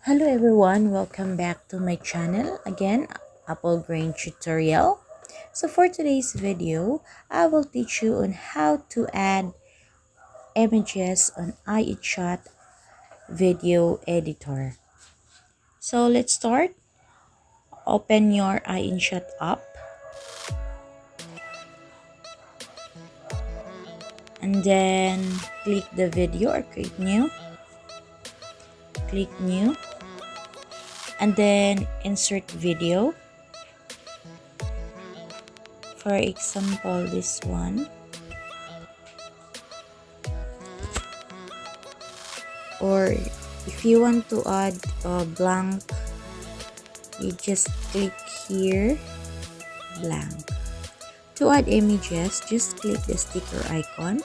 Hello everyone, welcome back to my channel again, Apple Grayne tutorial. So for today's video, I will teach you on how to add images on Inshot video editor. So let's start. Open your Inshot app and then click the video or create new. Click new and then insert video. For example, this one. Or if you want to add a blank, you just click here, blank. To add images, just click the sticker icon.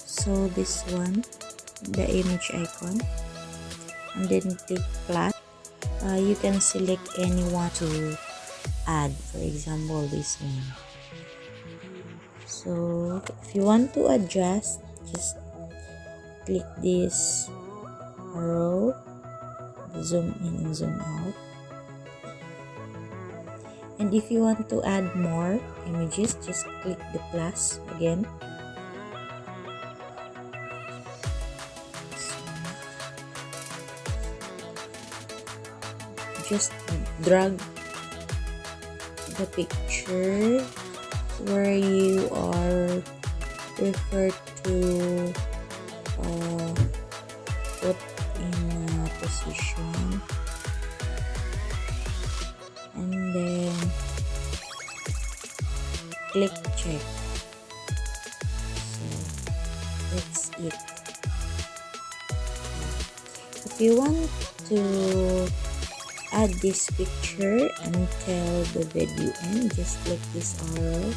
So this one, the image icon, and then click plus. You can select anyone to add, for example this one. So if you want to adjust, just click this arrow, zoom in and zoom out. And if you want to add more images, just click the plus again. Just drag the picture where you are referred to put in a position, and then click check. So that's it. If you want to add this picture until the video ends, just click this arrow,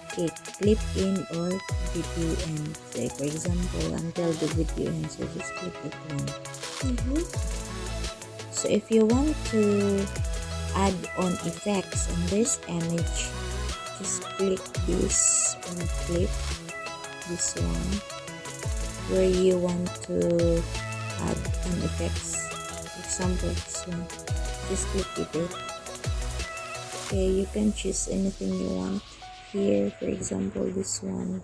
click clip in or video end. Say for example, until the video ends, so just click it one. So if you want to add on effects on this image, just click this and clip this one where you want to add an effects. For example, this one, just click it. Okay, you can choose anything you want here. For example, this one,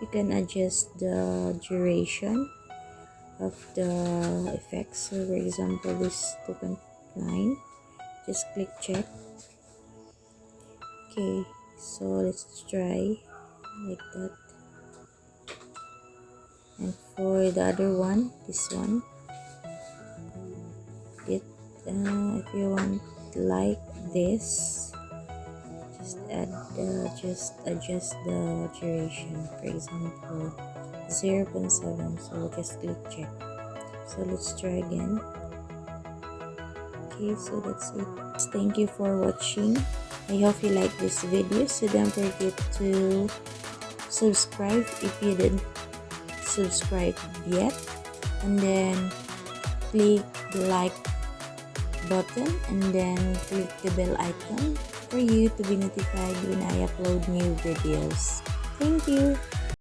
you can adjust the duration of the effects. So for example, this 2.9, just click check. Okay, so let's try like that. And for the other one, this one, if you want like this, just adjust the duration. For example, 0.7. So just click check. So let's try again. Okay, so that's it. Thank you for watching. I hope you like this video. So don't forget to subscribe if you didn't subscribe yet, and then click the like button and then click the bell icon for you to be notified when I upload new videos. Thank you.